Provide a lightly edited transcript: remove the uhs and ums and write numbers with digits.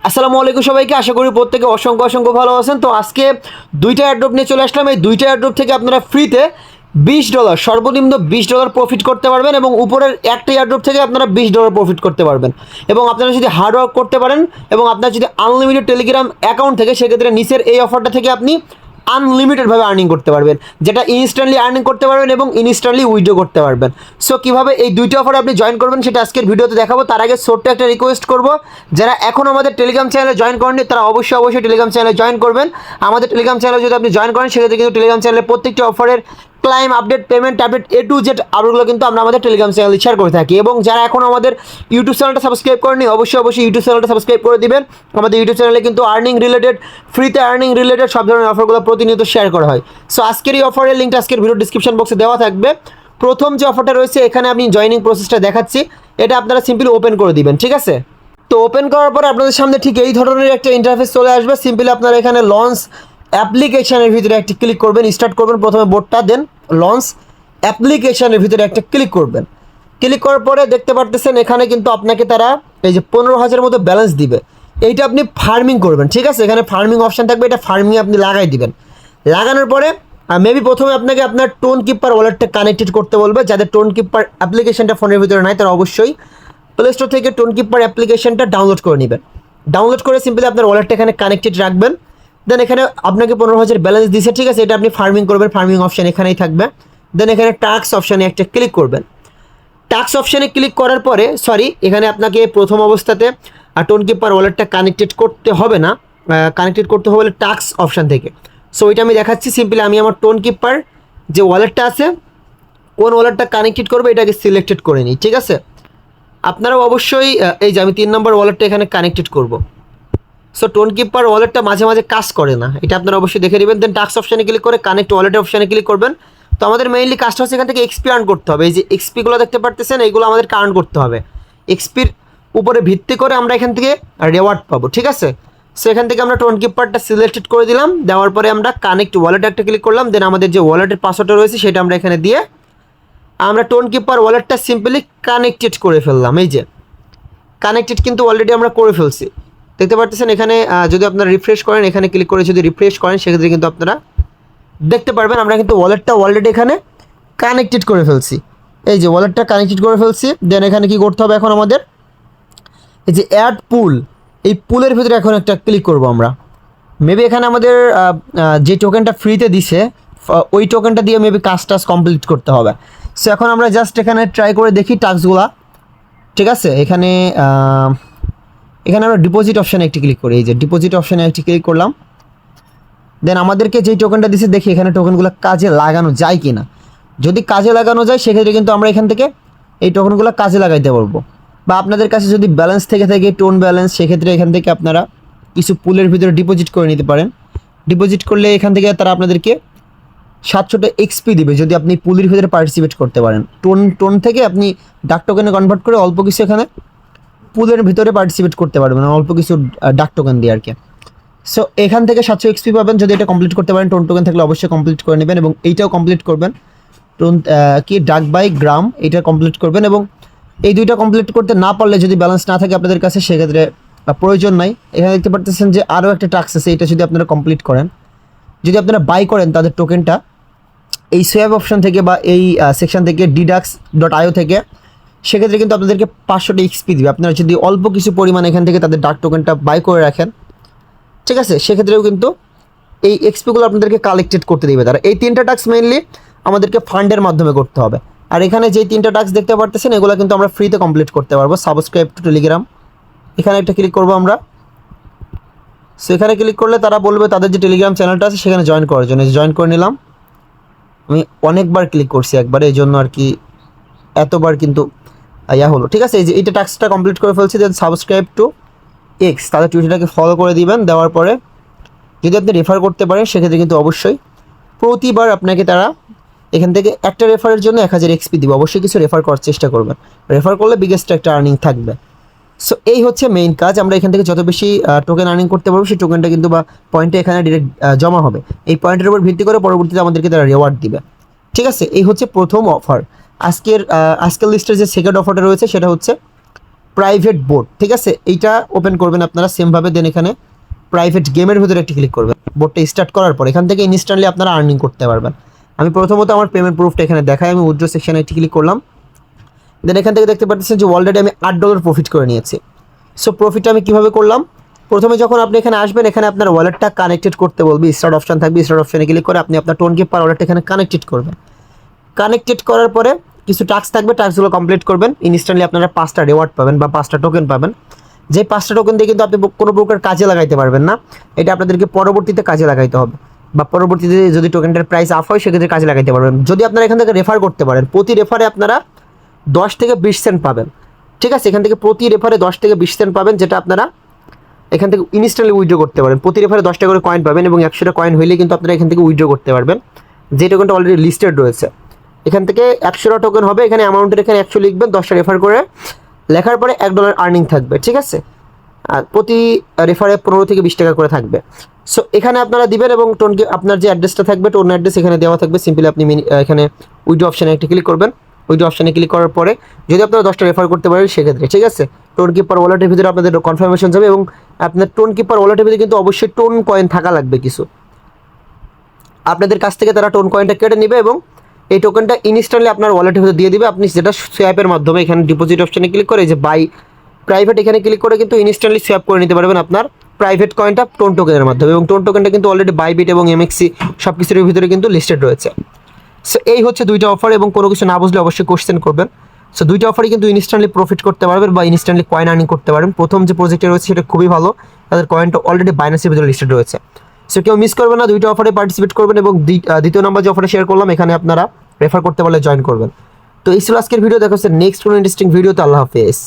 আসসালামু আলাইকুম সবাইকে, আশা করি প্রত্যেকে অসংখ্য অসংখ্য ভালো আছেন। তো আজকে দুইটা অ্যাড্রপ নিয়ে চলে আসলাম। এই দুইটা অ্যাড্রপ থেকে আপনারা ফ্রিতে $20 সর্বনিম্ন $20 প্রফিট করতে পারবেন এবং উপরের একটা এয়ারড্রপ থেকে আপনারা $20 প্রফিট করতে পারবেন। এবং আপনারা যদি হার্ড ওয়ার্ক করতে পারেন এবং আপনার যদি আনলিমিটেড টেলিগ্রাম অ্যাকাউন্ট থেকে, সেক্ষেত্রে নিচের এই অফারটা থেকে আপনি আনলিমিটেডভাবে আর্নিং করতে পারবেন, যেটা ইনস্ট্যান্টলি আর্নিং করতে পারবেন এবং ইনস্ট্যান্টলি উইথড্র করতে পারবেন। সো কীভাবে এই দুইটা অফারে আপনি জয়েন করবেন সেটা আজকের ভিডিওতে দেখাবো। তার আগে ছোট্ট একটা রিকোয়েস্ট করব, যারা এখন আমাদের টেলিগ্রাম চ্যানেলে জয়েন করেননি তারা অবশ্যই টেলিগ্রাম চ্যানেলে জয়েন করবেন। আমাদের টেলিগ্রাম চ্যানেলে যদি আপনি জয়েন করেন সেক্ষেত্রে কিন্তু টেলিগ্রাম চ্যানেলে প্রত্যেকটি অফারের claim update, payment update, A to Z আপডেটগুলো কিন্তু আমরা আমাদের টেলিগ্রাম চ্যানেলে শেয়ার করে থাকি। এবং যারা এখন আমাদের ইউটিউব চ্যানেলটা সাবস্ক্রাইব করেনি অবশ্যই ইউটিউব চ্যানেলটা সাবস্ক্রাইব করে দিবেন। আমাদের ইউটিউব চ্যানেলে কিন্তু আর্নিং রিলেটেড, ফ্রিতে আর্নিং রিলেটেড সব ধরনের অফারগুলো প্রতিনিয়ত শেয়ার করা হয়। সো আজকের এই অফারের লিঙ্কটা আজকের ভিডিও ডিসক্রিপশন বক্সে দেওয়া থাকবে। প্রথম যে অফারটা রয়েছে এখানে আমি জয়েনিং প্রসেসটা দেখাচ্ছি, এটা আপনারা সিম্পলি ওপেন করে দিবেন, ঠিক আছে? তো ওপেন করার পরে আপনাদের সামনে ঠিক এই ধরনের একটা ইন্টারফেস চলে আসবে। সিম্পলি আপনারা এখানে লঞ্চ অ্যাপ্লিকেশনের ভিতরে একটা ক্লিক করবেন, স্টার্ট করবেন প্রথমে বোর্ডটা, দেন লঞ্চ অ্যাপ্লিকেশনের ভিতরে একটা ক্লিক করবেন। ক্লিক করার পরে দেখতে পারতেছেন এখানে কিন্তু আপনাকে তারা এই যে 15,000 মতো ব্যালেন্স দিবে। এইটা আপনি ফার্মিং করবেন, ঠিক আছে? এখানে ফার্মিং অপশান থাকবে, এটা ফার্মিংয়ে আপনি লাগাই দিবেন। লাগানোর পরে মেবি প্রথমে আপনাকে আপনার টোন কিপার ওয়ালেটটা কানেক্টেড করতে বলবে। যাদের টোন কিপার অ্যাপ্লিকেশনটা ফোনের ভিতরে নাই তারা অবশ্যই প্লে স্টোর থেকে টোন কিপার অ্যাপ্লিকেশনটা ডাউনলোড করে নেবেন। ডাউনলোড করে সিম্পলি আপনার ওয়ালেটটা এখানে কানেক্টেড রাখবেন। দেন এখানে আপনাকে 15,000 ব্যালেন্স দিছে, ঠিক আছে? এটা আপনি ফার্মিং করবেন, ফার্মিং অপশান এখানেই থাকবে। দেন এখানে টাস্ক অপশানে একটা ক্লিক করবেন। টাস্ক অপশানে ক্লিক করার পরে এখানে আপনাকে প্রথম অবস্থাতে টোন কিপার ওয়ালেটটা কানেক্টেড করতে হবে না, কানেক্টেড করতে হবে টাস্ক অপশান থেকে। সো ওইটা আমি দেখাচ্ছি। সিম্পলি আমি আমার টোন কিপার যে ওয়ালেটটা আছে, কোন ওয়ালেটটা কানেক্টেড করবে এটাকে সিলেক্টেড করে নিই, ঠিক আছে? আপনারাও অবশ্যই এই যে আমি 3 নম্বর ওয়ালেটটা এখানে কানেক্টেড করব। সো টোন কিপার ওয়ালেটটা মাঝে মাঝে কাজ করে না, এটা আপনারা অবশ্যই দেখে নেবেন। দেন টাস্ক অপশানে ক্লিক করে কানেক্ট ওয়ালেট অপশানে ক্লিক করবেন। তো আমাদের মেইনলি কাজটা হচ্ছে এখান থেকে এক্সপি আর্ন করতে হবে। এই যে এক্সপিগুলো দেখতে পারতেছেন, এইগুলো আমাদের আর্ন করতে হবে। এক্সপির উপরে ভিত্তি করে আমরা এখান থেকে রেওয়ার্ড পাবো, ঠিক আছে? সো এখান থেকে আমরা টোন কিপারটা সিলেক্টেড করে দিলাম। দেওয়ার পরে আমরা কানেক্ট ওয়ালেট একটা ক্লিক করলাম। দেন আমাদের যে ওয়ালেটের পাসওয়ার্ডটা রয়েছে সেটা আমরা এখানে দিয়ে আমরা টোন কিপার ওয়ালেটটা সিম্পলি কানেক্টেড করে ফেললাম। এই যে কানেক্টেড কিন্তু অলরেডি আমরা করে ফেলছি, দেখতে পারতেছেন। এখানে যদি আপনারা রিফ্রেশ করেন, এখানে ক্লিক করে যদি রিফ্রেশ করেন সেক্ষেত্রে কিন্তু আপনারা দেখতে পারবেন আমরা কিন্তু ওয়ালেটটা অলরেডি এখানে কানেক্টেড করে ফেলছি। এই যে ওয়ালেটটা কানেক্টেড করে ফেলছি। দেন এখানে কি করতে হবে এখন আমাদের, এই যে অ্যাড পুল, এই পুলের ভিতরে এখন একটা ক্লিক করব আমরা। মেবি এখানে আমাদের যে টোকেনটা ফ্রিতে দিছে ওই টোকেনটা দিয়ে মেবি কাজটা কমপ্লিট করতে হবে। সো এখন আমরা জাস্ট এখানে ট্রাই করে দেখি টাস্কগুলা, ঠিক আছে? এখানে আমরা ডিপোজিট অপশানে একটি ক্লিক করি। এই যে ডিপোজিট অপশানে একটি ক্লিক করলাম। দেন আমাদেরকে যেই টোকেনটা দিচ্ছে দেখি এখানে টোকেনগুলো কাজে লাগানো যায় কি না। যদি কাজে লাগানো যায় সেক্ষেত্রে কিন্তু আমরা এখান থেকে এই টোকেনগুলো কাজে লাগাইতে পারবো। বা আপনাদের কাছে যদি ব্যালেন্স থেকে থাকে টোন ব্যালেন্স, সেক্ষেত্রে এখান থেকে আপনারা কিছু পুলের ভিতরে ডিপোজিট করে নিতে পারেন। ডিপোজিট করলে এখান থেকে তারা আপনাদেরকে 700টা এক্সপি দিবে যদি আপনি পুলের ভিতরে পার্টিসিপেট করতে পারেন। টোন থেকে আপনি ডাক টোকেনে কনভার্ট করে অল্প কিছু এখানে পুলের ভিতরে পার্টিসিপেট করতে পারবেন, অল্প কিছু ডাক টোকেন দিয়ে আর কি। সো এখান থেকে 700 এক্সপি পাবেন যদি এটা কমপ্লিট করতে পারেন। টোন টোকেন থাকলে অবশ্যই কমপ্লিট করে নেবেন এবং এইটাও কমপ্লিট করবেন। টোন ডাক বাই গ্রাম এটা কমপ্লিট করবেন। এবং এই দুইটা কমপ্লিট করতে না পারলে, যদি ব্যালেন্স না থাকে আপনাদের কাছে, সেক্ষেত্রে প্রয়োজন নাই। এখানে দেখতে পারতেছেন যে আরও একটা টাস্ক আছে, এটা যদি আপনারা কমপ্লিট করেন, যদি আপনারা বাই করেন তাদের টোকেনটা এই সোয়াপ অপশন থেকে বা এই সেকশন থেকে DDAX.io থেকে, সেক্ষেত্রে কিন্তু আপনাদেরকে 500টা এক্সপি দিবে। আপনারা যদি অল্প কিছু পরিমাণ এখান থেকে তাদের ডাক টোকেনটা বাই করে রাখেন, ঠিক আছে, সেক্ষেত্রেও কিন্তু এই এক্সপিগুলো আপনাদেরকে কালেক্টেড করতে দিবে তারা। এই 3টা টাস্ক মেইনলি আমাদেরকে ফান্ডের মাধ্যমে করতে হবে। আর এখানে যেই 3টা টাস্ক দেখতে পারতেছেন এগুলো কিন্তু আমরা ফ্রিতে কমপ্লিট করতে পারবো। সাবস্ক্রাইব টু টেলিগ্রাম, এখানে একটা ক্লিক করবো আমরা। সো এখানে ক্লিক করলে তারা বলবে তাদের যে টেলিগ্রাম চ্যানেলটা আছে সেখানে জয়েন করার জন্য। জয়েন করে নিলাম। আমি অনেকবার ক্লিক করছি, একবারে, এই জন্য আর কি এতবার কিন্তু হলো, ঠিক আছে? এই যে এইটা টাস্কটা কমপ্লিট করে ফেলছি। দেন সাবস্ক্রাইব টু এক্স, তাদের টুইটারটাকে ফলো করে দিবেন। দেওয়ার পরে যদি আপনি রেফার করতে পারেন সেক্ষেত্রে কিন্তু অবশ্যই প্রতিবার আপনাকে তারা এখান থেকে একটা রেফারের জন্য 1000 এক্সপি দিবে। অবশ্যই কিছু রেফার করার চেষ্টা করবেন, রেফার করলে বিগেস্ট একটা আর্নিং থাকবে। সো এই হচ্ছে মেইন কাজ। আমরা এখান থেকে যত বেশি টোকেন আর্নিং করতে পারবো সেই টোকেনটা কিন্তু বা পয়েন্টে এখানে ডিরেক্ট জমা হবে। এই পয়েন্টের উপর ভিত্তি করে পরবর্তীতে আমাদেরকে তারা রেওয়ার্ড দিবে, ঠিক আছে? এই হচ্ছে প্রথম অফার। আজকের লিস্টের যে সেকেন্ড অফারটা রয়েছে সেটা হচ্ছে প্রাইভেট বোর্ড, ঠিক আছে, এইটা ওপেন করবেন আপনারা সেমভাবে। দেন এখানে প্রাইভেট গেমের ভিতরে একটি ক্লিক করবেন। বোর্ডটা স্টার্ট করার পর এখান থেকে ইনস্ট্যান্টলি আপনারা আর্নিং করতে পারবেন। আমি প্রথমত আমার পেমেন্ট প্রুফটা এখানে দেখাই। আমি উইথড্র সেকশনে একটি ক্লিক করলাম। দেন এখান থেকে দেখতে পাচ্ছেন যে অলরেডি আমি $8 প্রফিট করে নিয়েছি। সো প্রফিটটা আমি কীভাবে করলাম, প্রথমে যখন আপনি এখানে আসবেন এখানে আপনার ওয়ালেটটা কানেক্টেড করতে বলবে, স্টার্ট অপশন থাকবে, স্টার্ট অপশনে ক্লিক করে আপনি আপনার টোনকিপার ওয়ালেটটা এখানে কানেক্টেড করবেন। কানেক্টেড করার পরে কিছু টাস্ক থাকবে, টাস্কগুলো কমপ্লিট করবেন। ইনস্ট্যান্টলি আপনারা 5টা রিওয়ার্ড পাবেন বা 5টা টোকেন পাবেন। যে 5টা টোকেন দিয়ে কিন্তু আপনি কোনো প্রকার কাজে লাগাইতে পারবেন না, এটা আপনাদেরকে পরবর্তীতে কাজে লাগাইতে হবে, বা পরবর্তীতে যদি টোকেনটার প্রাইস আপ হয় সেক্ষেত্রে কাজে লাগাইতে পারবেন। যদি আপনারা এখান থেকে রেফার করতে পারেন, প্রতি রেফারে আপনারা 10 থেকে 20 সেন্ট পাবেন, ঠিক আছে। এখান থেকে প্রতি রেফারে 10 থেকে 20 সেন্ট পাবেন, যেটা আপনারা এখান থেকে ইনস্ট্যান্টলি উইথড্র করতে পারেন। প্রতি রেফারে 10টা করে কয়েন পাবেন এবং 100টা কয়েন হইলে কিন্তু আপনারা এখান থেকে উইথড্র করতে পারবেন, যে টোকেনটা অলরেডি লিস্টেড রয়েছে। এখান থেকে 100টা টোকেন হবে, এখানে অ্যামাউন্টের এখানে 100 লিখবেন, 10টা রেফার করে লেখার পরে $1 আর্নিং থাকবে, ঠিক আছে। আর প্রতি রেফারে 15 থেকে 20 টাকা করে থাকবে। সো এখানে আপনারা দিবেন এবং টোনকে আপনার যে অ্যাড্রেসটা থাকবে, টোন অ্যাড্রেস এখানে দেওয়া থাকবে। সিম্পলি আপনি এখানে উইথড্র অপশানে একটি ক্লিক করবেন। উইথড্র অপশানে ক্লিক করার পরে যদি আপনারা 10টা রেফার করতে পারেন সেক্ষেত্রে, ঠিক আছে, টোন কিপার ওয়ালেটের ভিতরে আপনাদের কনফার্মেশন যাবে এবং আপনার টোন কিপার ওয়ালেটের ভিতরে কিন্তু অবশ্যই টোন কয়েন থাকা লাগবে কিছু। আপনাদের কাছ থেকে তারা টোন কয়েনটা কেটে নেবে এবং এই টোকেনটা ইনস্ট্যান্টলি আপনার ওয়ালেটের ভিতরে দিয়ে দিবে। আপনি যেটা সোয়াপের মাধ্যমে এখানে ডিপোজিট অপশানে ক্লিক করে যে বাই প্রাইভেট এখানে ক্লিক করে কিন্তু ইনস্ট্যান্টলি সোয়াপ করে নিতে পারবেন আপনার প্রাইভেট কয়েনটা টোন টোকেনের মাধ্যমে। এবং টোন টোকেনটা কিন্তু অলরেডি বাইবিট এবং এমএক্সি সব কিছুর ভিতরে কিন্তু লিস্টেড রয়েছে। সো এই হচ্ছে 2টা অফার, এবং কোনো কিছু না বুঝলে অবশ্যই কোশ্চেন করবেন। সো 2টা অফারই কিন্তু ইনস্ট্যান্টলি প্রফিট করতে পারবেন বা ইনস্ট্যান্টলি কয়েন আর্নিং করতে পারবেন। প্রথম যে প্রজেক্টে রয়েছে সেটা খুবই ভালো, তাদের কয়েনটা অলরেডি বাইন্যান্সের ভিতরে লিস্টেড রয়েছে। সো কেউ মিস করবেন না, 2টা অফারে পার্টিসিপেট করবেন এবং দ্বিতীয় নাম্বার যে অফারটা শেয়ার করলাম এখানে আপনারা রেফার করতে পারলে জয়েন করবেন। তো এই ছিল আজকের ভিডিও, দেখা হচ্ছে নেক্সট কোনো ইন্টারেস্টিং ভিডিওতে। আল্লাহ হাফেজ।